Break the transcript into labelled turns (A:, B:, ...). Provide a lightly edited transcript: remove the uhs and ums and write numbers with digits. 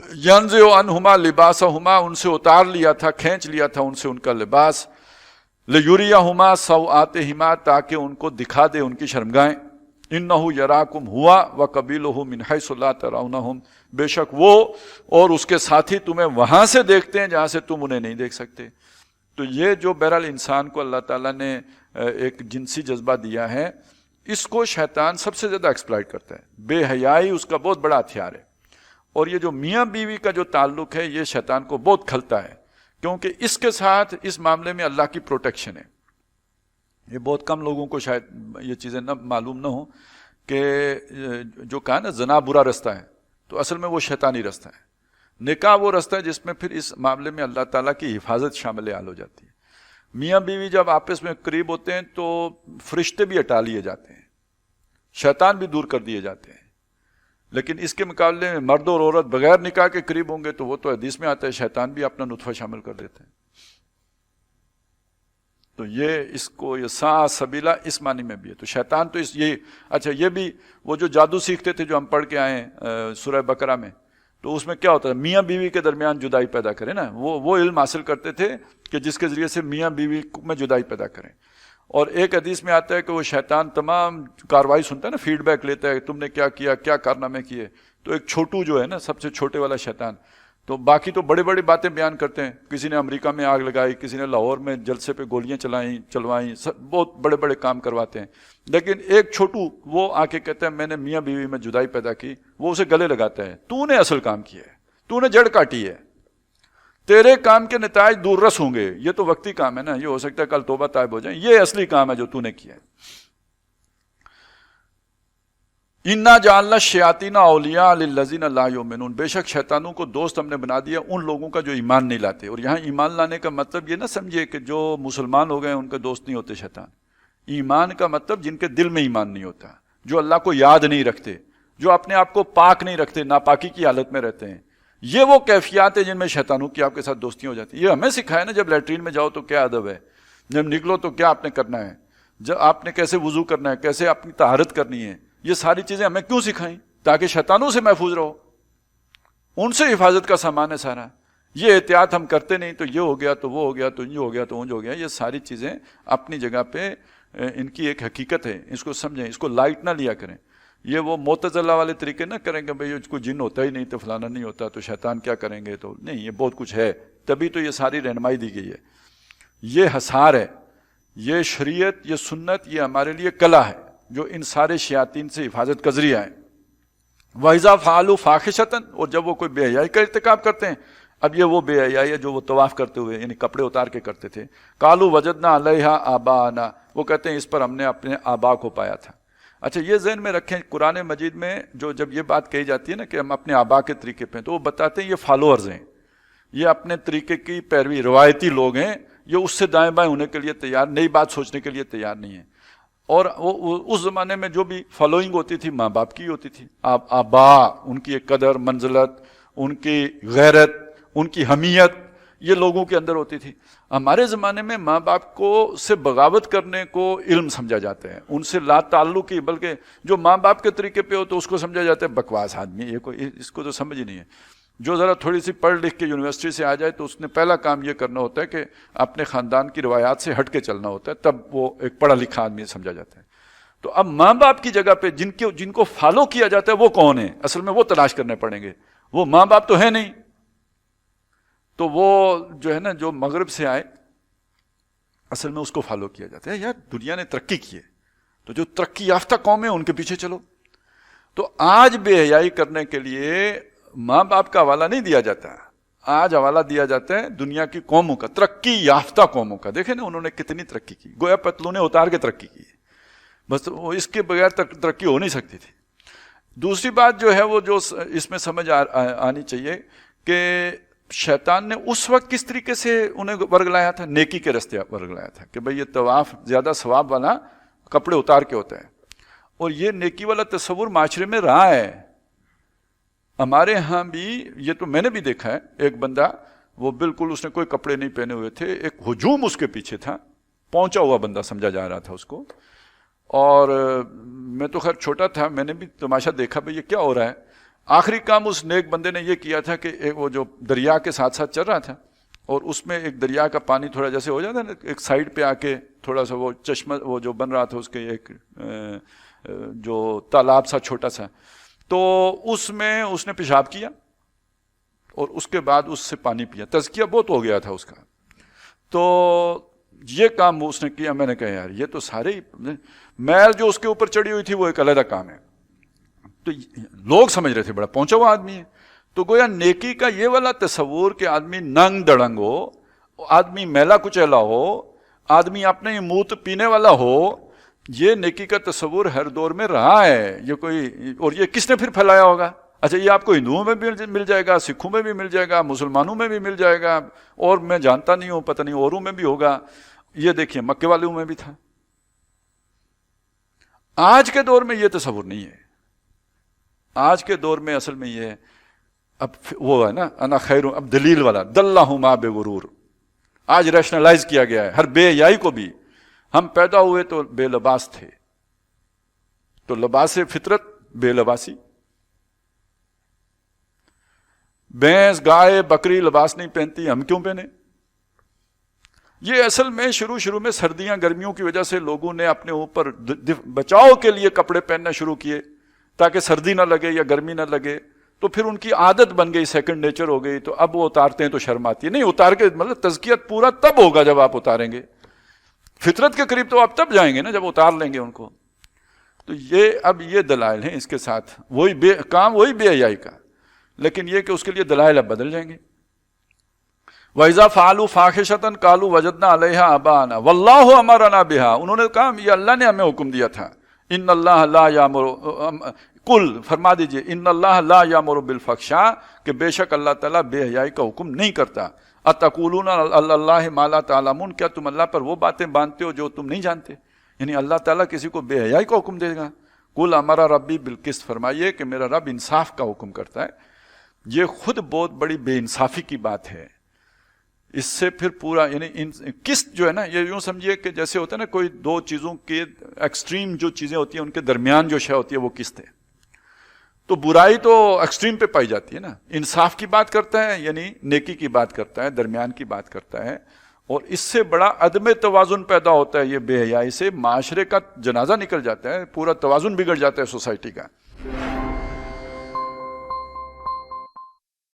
A: यंज़िउ अन्हुमा लिबासहुमा, उनसे उतार लिया था, खींच लिया था उनसे उनका लिबास, लियुरियहुमा सौआतिहिमा, ताकि उनको दिखा दे उनकी शर्मगाहें, इन्नहु यराकुम हुआ व कबीलुहु मिन हैसु ला तराउनहुम, बेशक वो और उसके साथी तुम्हें वहां से देखते हैं जहां से तुम उन्हें नहीं देख सकते। तो ये जो बहरहाल इंसान को अल्लाह ताला ने एक जिनसी जज्बा दिया है, इसको शैतान सबसे ज्यादा एक्सप्लॉइट करता है। बेहयाई उसका बहुत बड़ा हथियार है। और ये जो मियाँ बीवी का जो ताल्लुक है, ये शैतान को बहुत खलता है, क्योंकि इसके साथ इस मामले में अल्लाह की प्रोटेक्शन है। ये बहुत कम लोगों को शायद ये चीज़ें न मालूम न हो कि जो कहा ना जना बुरा रास्ता है, तो असल में वो शैतानी रास्ता है। निकाह वो रास्ता है जिसमें फिर इस मामले में अल्लाह ताला की हिफाजत शामिल आल हो जाती है। मियाँ बीवी जब आपस में करीब होते हैं तो फरिश्ते भी हटा लिए जाते हैं, शैतान भी दूर कर दिए जाते हैं। लेकिन इसके मुकाबले में मर्द और औरत बगैर निकाह के करीब होंगे तो वो तो हदीस में आता है, शैतान भी अपना नुत्फा शामिल कर देते हैं। तो ये इसको ये सा सबीला इस मानी में भी है। तो शैतान तो ये अच्छा, ये भी वो जो जादू सीखते थे जो हम पढ़ के आए सूरह बकरा में, तो उसमें क्या होता है, मियाँ बीवी के दरमियान जुदाई पैदा करें ना, वो इल्म हासिल करते थे कि जिसके जरिए से मियाँ बीवी में जुदाई पैदा करें। और एक हदीस में आता है कि वो शैतान तमाम कार्रवाई सुनता है ना, फीडबैक लेता है, तुमने क्या किया, क्या कारनामे किए। तो एक छोटू जो है ना, सबसे छोटे वाला शैतान, तो बाकी तो बड़ी बड़ी बातें बयान करते हैं। किसी ने अमेरिका में आग लगाई, किसी ने लाहौर में जलसे पे गोलियां चलवाई, सब बहुत बड़े बड़े काम करवाते हैं। लेकिन एक छोटू वो आके कहता है मैंने मियाँ बीवी में जुदाई पैदा की, वो उसे गले लगाता है, तूने असल काम किया है, तूने जड़ काटी है, तेरे काम के नताज दूररस होंगे। ये तो वक्ती काम है ना, ये हो सकता है कल तौबा तायब हो जाए, ये असली काम है जो तूने किया है। इन्ना जालना शयातीना औलिया लिल्लज़ीना ला युमिनून, बेशक शैतानों को दोस्त हमने बना दिया उन लोगों का जो ईमान नहीं लाते। और यहाँ ईमान लाने का मतलब ये ना समझिए कि जो मुसलमान हो गए उनके दोस्त नहीं होते शैतान। ईमान का मतलब जिनके दिल में ईमान नहीं होता, जो अल्लाह को याद नहीं रखते, जो अपने आप को पाक नहीं रखते, नापाकी की हालत में रहते हैं, ये वो कैफियत है जिनमें शैतानों की आपके साथ दोस्ती हो जाती है। ये हमें सिखाया ना, जब लैट्रीन में जाओ तो क्या अदब है, जब निकलो तो क्या आपने करना है, जब आपने कैसे वुजू करना है, कैसे अपनी तहारत करनी है, ये सारी चीजें हमें क्यों सिखाई, ताकि शैतानों से महफूज रहो, उनसे हिफाजत का सामान है सारा। ये एहतियात हम करते नहीं, तो ये हो गया तो वो हो गया, तो ये हो गया तो ऊंज हो गया। ये सारी चीजें अपनी जगह पे इनकी एक हकीकत है, इसको समझें, इसको लाइट ना लिया करें। ये वो मोतज़िला वाले तरीके ना करेंगे, भाई उसको जिन होता ही नहीं तो फलाना नहीं होता तो शैतान क्या करेंगे, तो नहीं, ये बहुत कुछ है, तभी तो ये सारी रहनुमाई दी गई है। ये हसार है, ये शरीयत, ये सुन्नत, ये हमारे लिए कला है जो इन सारे शयातीन से हिफाजत का जरिया है। वइज़ा फ़अलू फ़ाहिशतन, और जब वो कोई बेहयाई का इर्तिकाब करते हैं, अब ये वो बेहयाई है जो वो तवाफ करते हुए यानी कपड़े उतार के करते थे। कालू वजदना अलैहा आबाना, वो कहते हैं इस पर हमने अपने आबा को पाया था। अच्छा, ये ज़हन में रखें, कुरान मजीद में जो जब ये बात कही जाती है ना कि हम अपने आबा के तरीके पे, तो वो बताते हैं ये फॉलोअर्स हैं, ये अपने तरीके की पैरवी, रवायती लोग हैं, ये उससे दाएं बाएं होने के लिए तैयार, नई बात सोचने के लिए तैयार नहीं है। और वो उस जमाने में जो भी फॉलोइंग होती थी माँ बाप की होती थी। आबा, उनकी एक कदर मंजिलत, उनकी गैरत, उनकी हमीयत, ये लोगों के अंदर होती थी। हमारे ज़माने में माँ बाप को से बगावत करने को इल्म समझा जाता है, उनसे ला ताल्लुकी, बल्कि जो माँ बाप के तरीके पे हो तो उसको समझा जाता है बकवास आदमी, ये कोई इसको तो समझ ही नहीं है। जो ज़रा थोड़ी सी पढ़ लिख के यूनिवर्सिटी से आ जाए तो उसने पहला काम ये करना होता है कि अपने ख़ानदान की रवायात से हट के चलना होता है, तब वो एक पढ़ा लिखा आदमी समझा जाता है। तो अब माँ बाप की जगह पे जिनको फॉलो किया जाता है वो कौन है, असल में वो तलाश करने पड़ेंगे। वो माँ बाप तो है नहीं, तो वो जो है ना, जो मगरब से आए, असल में उसको फॉलो किया जाता है। यार दुनिया ने तरक्की की है, तो जो तरक्की याफ्ता कौम है उनके पीछे चलो। तो आज बेहयाई करने के लिए माँ बाप का हवाला नहीं दिया जाता, आज हवाला दिया जाता है दुनिया की कौमों का, तरक्की याफ्ता कौमों का। देखे ना उन्होंने कितनी तरक्की की, गोया पतलूने उतार के तरक्की की, बस वो इसके बगैर तरक्की हो नहीं सकती थी। दूसरी बात जो है वो जो इसमें समझ आनी चाहिए कि शैतान ने उस वक्त किस तरीके से उन्हें वर्गलाया था, नेकी के रास्ते वर्गलाया था कि भाई ये तवाफ ज्यादा सवाब वाला कपड़े उतार के होता है। और ये नेकी वाला तस्वुर माशरे में रहा है, हमारे यहाँ भी, ये तो मैंने भी देखा है। एक बंदा, वो बिल्कुल उसने कोई कपड़े नहीं पहने हुए थे, एक हुजूम उसके पीछे था, पहुंचा हुआ बंदा समझा जा रहा था उसको। और मैं तो खैर छोटा था, मैंने भी तमाशा देखा भाई ये क्या हो रहा है। آخری کام اس نیک بندے نے یہ کیا تھا کہ وہ جو دریا کے ساتھ ساتھ چل رہا تھا اور اس میں ایک دریا کا پانی تھوڑا جیسے ہو جاتا ہے نا ایک سائڈ پہ آ کے تھوڑا سا وہ چشمہ وہ جو بن رہا تھا اس کے ایک جو تالاب سا چھوٹا سا، تو اس میں اس نے پیشاب کیا اور اس کے بعد اس سے پانی پیا، تزکیہ بہت ہو گیا تھا اس کا. تو یہ کام اس نے کیا. میں نے کہا یار یہ تو سارے ہی میل جو اس کے اوپر چڑھی ہوئی تھی وہ ایک علیحدہ کام ہے. تو لوگ سمجھ رہے تھے بڑا پہنچا ہوا آدمی ہے. تو گویا نیکی کا یہ والا تصور کہ آدمی ننگ دڑنگ ہو، آدمی میلا کچیلا ہو، آدمی اپنے ہی موت پینے والا ہو، یہ نیکی کا تصور ہر دور میں رہا ہے. یہ کوئی اور یہ کس نے پھر پھیلایا ہوگا؟ اچھا یہ آپ کو ہندوؤں میں بھی مل جائے گا، سکھوں میں بھی مل جائے گا، مسلمانوں میں بھی مل جائے گا، اور میں جانتا نہیں ہوں، پتہ نہیں اوروں میں بھی ہوگا. یہ دیکھیے مکے والوں میں بھی تھا. آج کے دور میں یہ تصور نہیں ہے. آج کے دور میں اصل میں یہ ہے اب وہ ہے نا انا خیر، اب دلیل والا دلہما بغرور آج ریشنلائز کیا گیا ہے. ہر بے حیائی کو بھی ہم پیدا ہوئے تو بے لباس تھے، تو لباس فطرت بے لباسی. بھینس گائے بکری لباس نہیں پہنتی، ہم کیوں پہنے؟ یہ اصل میں شروع میں سردیاں گرمیوں کی وجہ سے لوگوں نے اپنے اوپر بچاؤ کے لیے کپڑے پہننا شروع کیے تاکہ سردی نہ لگے یا گرمی نہ لگے. تو پھر ان کی عادت بن گئی، سیکنڈ نیچر ہو گئی. تو اب وہ اتارتے ہیں تو شرم آتی ہے. نہیں اتار کے مطلب تزکیت پورا تب ہوگا جب آپ اتاریں گے. فطرت کے قریب تو آپ تب جائیں گے نا جب اتار لیں گے ان کو. تو یہ اب یہ دلائل ہیں اس کے ساتھ، وہی کام وہی بے حیائی کا، لیکن یہ کہ اس کے لیے دلائل اب بدل جائیں گے. وَإِذَا فَعَلُوا فَاحِشَةً قَالُوا وَجَدْنَا عَلَيْهَا آبَاءَنَا وَاللَّهُ أَمَرَنَا بِهَا. انہوں نے کہا یہ اللہ نے ہمیں حکم دیا تھا. ان اللہ لا یامر، کل فرما دیجئے ان اللہ لا یامر بالفحشاء، کہ بے شک اللہ تعالیٰ بے حیائی کا حکم نہیں کرتا. اتقولون علی اللہ ما لا تعلمون، کیا تم اللہ پر وہ باتیں باندھتے ہو جو تم نہیں جانتے؟ یعنی اللہ تعالیٰ کسی کو بے حیائی کا حکم دے گا؟ قل امر ربی بالقسط، فرمائیے کہ میرا رب انصاف کا حکم کرتا ہے. یہ خود بہت بڑی بے انصافی کی بات ہے. اس سے پھر پورا یعنی قسط جو ہے نا، یہ یوں سمجھیے کہ جیسے ہوتا ہے نا کوئی دو چیزوں کے ایکسٹریم جو چیزیں ہوتی ہیں ان کے درمیان جو شے ہوتی ہے وہ قسط ہے. تو برائی تو ایکسٹریم پہ پائی جاتی ہے نا. انصاف کی بات کرتا ہے یعنی نیکی کی بات کرتا ہے، درمیان کی بات کرتا ہے. اور اس سے بڑا عدم توازن پیدا ہوتا ہے. یہ بے حیائی سے معاشرے کا جنازہ نکل جاتا ہے، پورا توازن بگڑ جاتا ہے سوسائٹی کا.